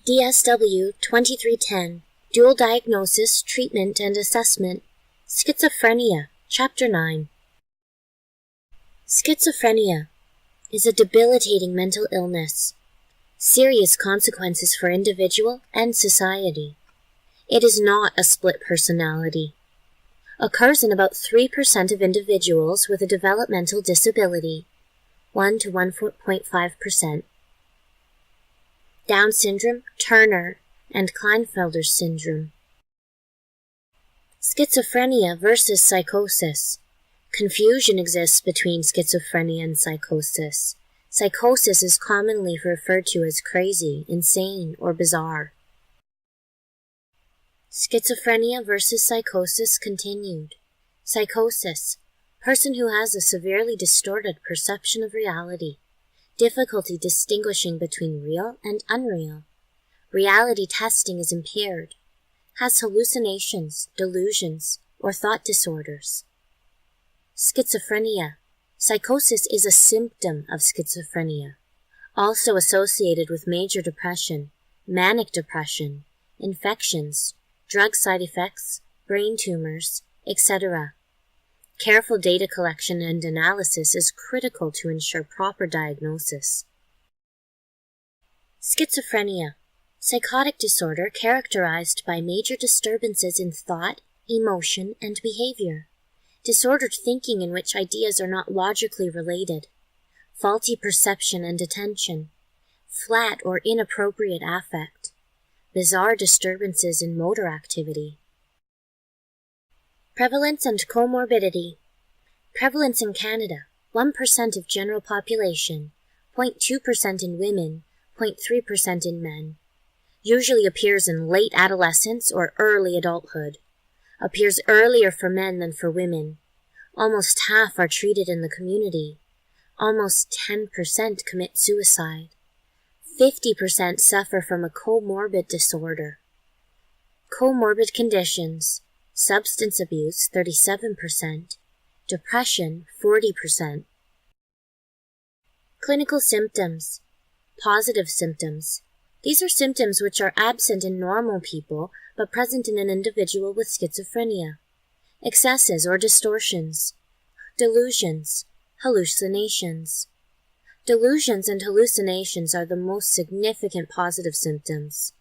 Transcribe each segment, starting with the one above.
DSW 2310, Dual Diagnosis, Treatment and Assessment, Schizophrenia, Chapter 9. Schizophrenia is a debilitating mental illness. Serious consequences for individual and society. It is not a split personality. Occurs in about 3% of individuals with a developmental disability, 1 to 1.5%. Down syndrome, Turner, and Klinefelter syndrome. Schizophrenia versus psychosis. Confusion exists between schizophrenia and psychosis. Psychosis is commonly referred to as crazy, insane, or bizarre. Schizophrenia versus psychosis continued. Psychosis. Person who has a severely distorted perception of reality. Difficulty distinguishing between real and unreal. Reality testing is impaired. Has hallucinations, delusions, or thought disorders. Schizophrenia. Psychosis is a symptom of schizophrenia, also associated with major depression, manic depression, infections, drug side effects, brain tumors, etc. Careful data collection and analysis is critical to ensure proper diagnosis. Schizophrenia. Psychotic disorder characterized by major disturbances in thought, emotion, and behavior. Disordered thinking in which ideas are not logically related. Faulty perception and attention. Flat or inappropriate affect. Bizarre disturbances in motor activity. Prevalence and comorbidity. Prevalence in Canada, 1% of general population, 0.2% in women, 0.3% in men. Usually appears in late adolescence or early adulthood. Appears earlier for men than for women. Almost half are treated in the community. Almost 10% commit suicide. 50% suffer from a comorbid disorder. Comorbid conditions. Substance abuse, 37%. Depression, 40%. Clinical symptoms. Positive symptoms. These are symptoms which are absent in normal people but present in an individual with schizophrenia. Excesses or distortions. Delusions, hallucinations. Delusions and hallucinations are the most significant positive symptoms.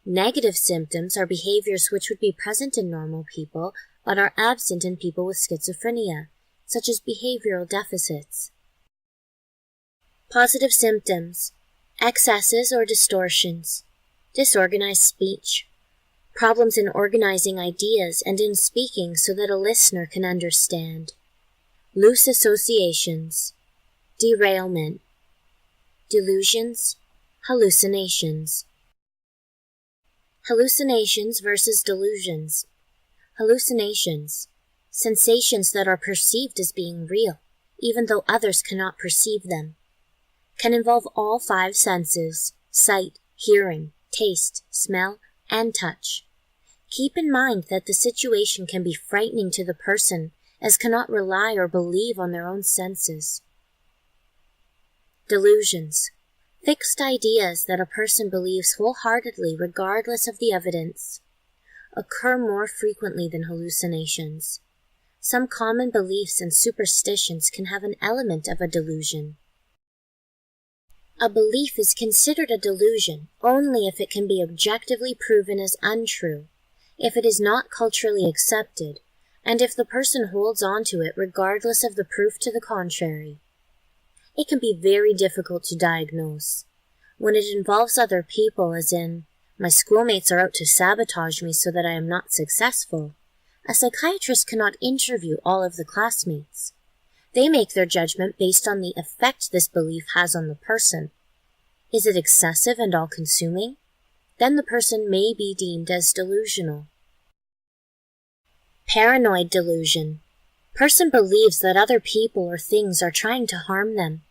Negative symptoms are behaviors which would be present in normal people but are absent in people with schizophrenia, such as behavioral deficits. Positive symptoms. Excesses or distortions. Disorganized speech. Problems in organizing ideas and in speaking so that a listener can understand. Loose associations. Derailment. Delusions. Hallucinations. Hallucinations versus delusions. Hallucinations. Sensations that are perceived as being real, even though others cannot perceive them. Can involve all 5 senses, sight, hearing, taste, smell, and touch. Keep in mind that the situation can be frightening to the person as cannot rely or believe on their own senses. Delusions. Fixed ideas that a person believes wholeheartedly regardless of the evidence. Occur more frequently than hallucinations. Some common beliefs and superstitions can have an element of a delusion. A belief is considered a delusion only if it can be objectively proven as untrue, if it is not culturally accepted, and if the person holds on to it regardless of the proof to the contrary. It can be very difficult to diagnose. When it involves other people, as in, my schoolmates are out to sabotage me so that I am not successful, a psychiatrist cannot interview all of the classmates. They make their judgment based on the effect this belief has on the person. Is it excessive and all-consuming? Then the person may be deemed as delusional. Paranoid delusion. Person believes that other people or things are trying to harm them.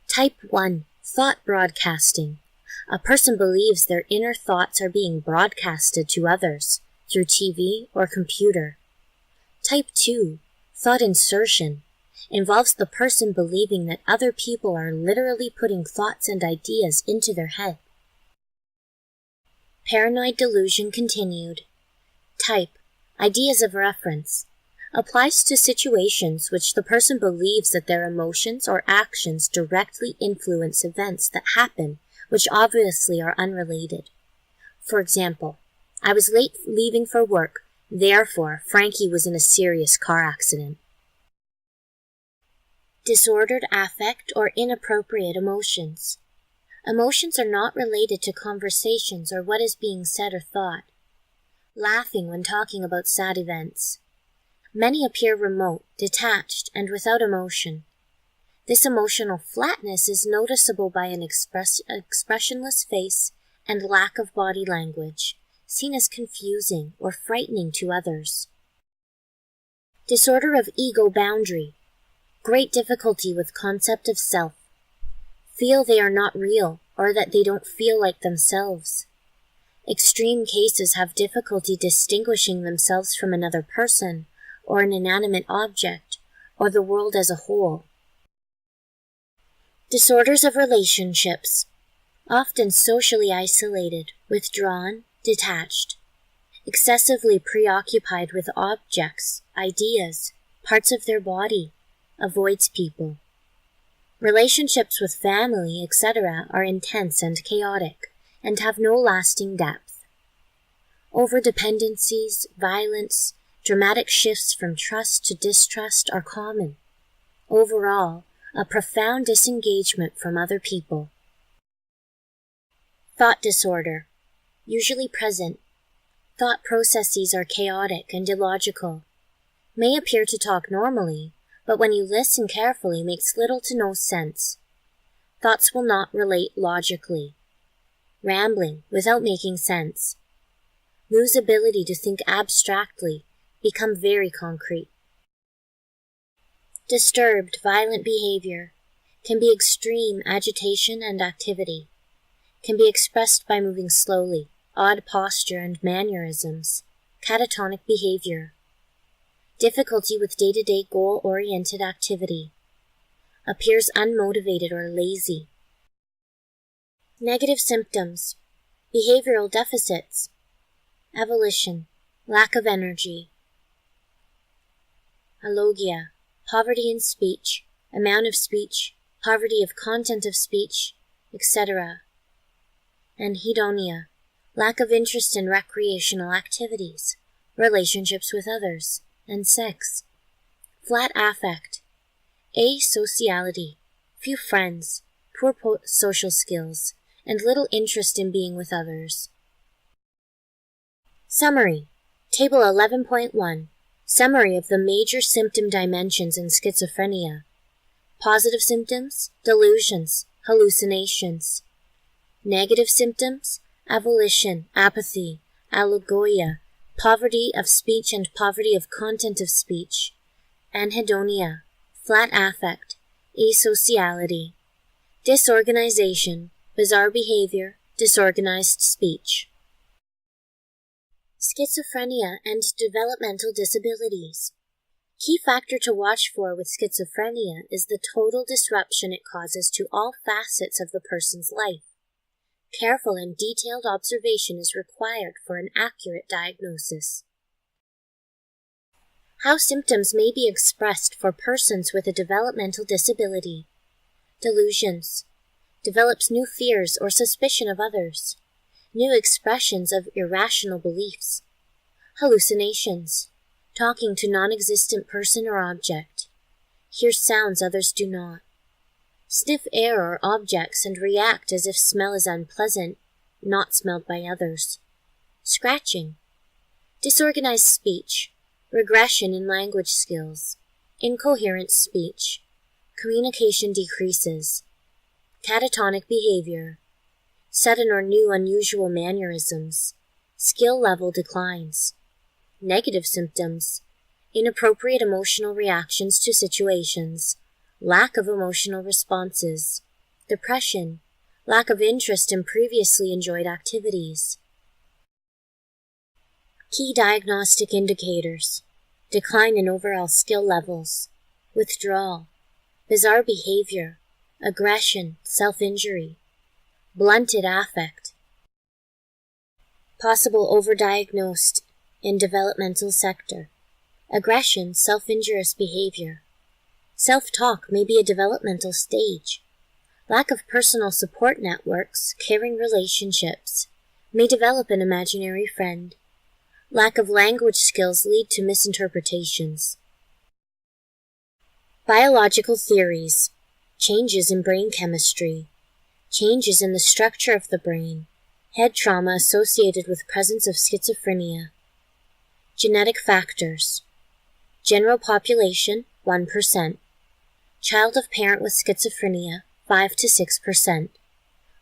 Type 1. Thought broadcasting. A person believes their inner thoughts are being broadcasted to others through TV or computer. Type 2. Thought insertion. Involves the person believing that other people are literally putting thoughts and ideas into their head. Paranoid delusion continued. Type, ideas of reference, applies to situations which the person believes that their emotions or actions directly influence events that happen, which obviously are unrelated. For example, I was late leaving for work, therefore Frankie was in a serious car accident. Disordered affect or inappropriate emotions. Emotions are not related to conversations or what is being said or thought. Laughing when talking about sad events. Many appear remote, detached, and without emotion. This emotional flatness is noticeable by an expressionless face and lack of body language, seen as confusing or frightening to others. Disorder of ego boundary. Great difficulty with concept of self. Feel they are not real or that they don't feel like themselves. Extreme cases have difficulty distinguishing themselves from another person or an inanimate object or the world as a whole. Disorders of relationships. Often socially isolated, withdrawn, detached. Excessively preoccupied with objects, ideas, parts of their body. Avoids people. Relationships with family, etc. are intense and chaotic, and have no lasting depth. Overdependencies, violence, dramatic shifts from trust to distrust are common. Overall, a profound disengagement from other people. Thought disorder. Usually present. Thought processes are chaotic and illogical. May appear to talk normally, but when you listen carefully makes little to no sense. Thoughts will not relate logically. Rambling without making sense. Lose ability to think abstractly, become very concrete. Disturbed, violent behavior. Can be extreme agitation and activity. Can be expressed by moving slowly, odd posture and mannerisms. Catatonic behavior. Difficulty with day-to-day goal-oriented activity. Appears unmotivated or lazy. Negative symptoms. Behavioral deficits. Avolition. Lack of energy. Alogia. Poverty in speech. Amount of speech. Poverty of content of speech, etc. Anhedonia. Lack of interest in recreational activities. Relationships with others. And sex. Flat affect. Asociality. Few friends. Poor social skills. And little interest in being with others. Summary. Table 11.1. Summary of the major symptom dimensions in schizophrenia. Positive symptoms, delusions, hallucinations. Negative symptoms, avolition, apathy, alogoia, poverty of speech and poverty of content of speech. Anhedonia, flat affect, asociality. Disorganization, bizarre behavior, disorganized speech. Schizophrenia and developmental disabilities. Key factor to watch for with schizophrenia is the total disruption it causes to all facets of the person's life. Careful and detailed observation is required for an accurate diagnosis. How symptoms may be expressed for persons with a developmental disability. Delusions. Develops new fears or suspicion of others. New expressions of irrational beliefs. Hallucinations. Talking to non-existent person or object. Hears sounds others do not. Sniff air or objects and react as if smell is unpleasant, not smelled by others. Scratching. Disorganized speech. Regression in language skills. Incoherent speech. Communication decreases. Catatonic behavior. Sudden or new unusual mannerisms. Skill level declines. Negative symptoms. Inappropriate emotional reactions to situations. Lack of emotional responses. Depression. Lack of interest in previously enjoyed activities. Key diagnostic indicators. Decline in overall skill levels. Withdrawal. Bizarre behavior. Aggression, self-injury. Blunted affect. Possible overdiagnosed in developmental sector. Aggression, self-injurious behavior. Self-talk may be a developmental stage. Lack of personal support networks, caring relationships. May develop an imaginary friend. Lack of language skills lead to misinterpretations. Biological theories. Changes in brain chemistry. Changes in the structure of the brain. Head trauma associated with presence of schizophrenia. Genetic factors. General population, 1%. Child of parent with schizophrenia, 5 to 6%.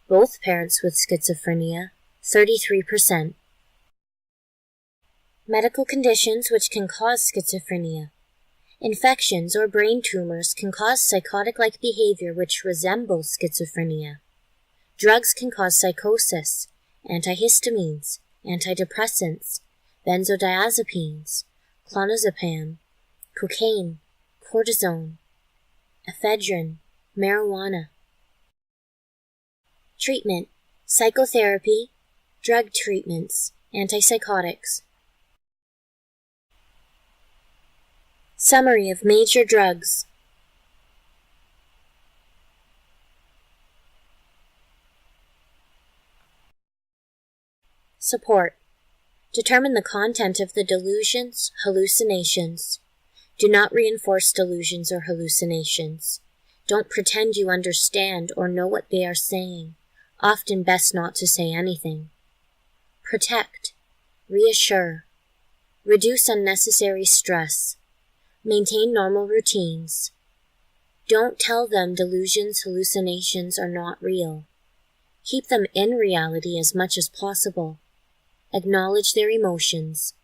Both parents with schizophrenia, 33%. Medical conditions which can cause schizophrenia. Infections or brain tumors can cause psychotic-like behavior which resembles schizophrenia. Drugs can cause psychosis, antihistamines, antidepressants, benzodiazepines, clonazepam, cocaine, cortisone, ephedrine, marijuana. Treatment: psychotherapy, drug treatments, antipsychotics. Summary of major drugs. Support. Determine the content of the delusions, hallucinations. Do not reinforce delusions or hallucinations. Don't pretend you understand or know what they are saying. Often best not to say anything. Protect. Reassure. Reduce unnecessary stress. Maintain normal routines. Don't tell them delusions, hallucinations are not real. Keep them in reality as much as possible. Acknowledge their emotions.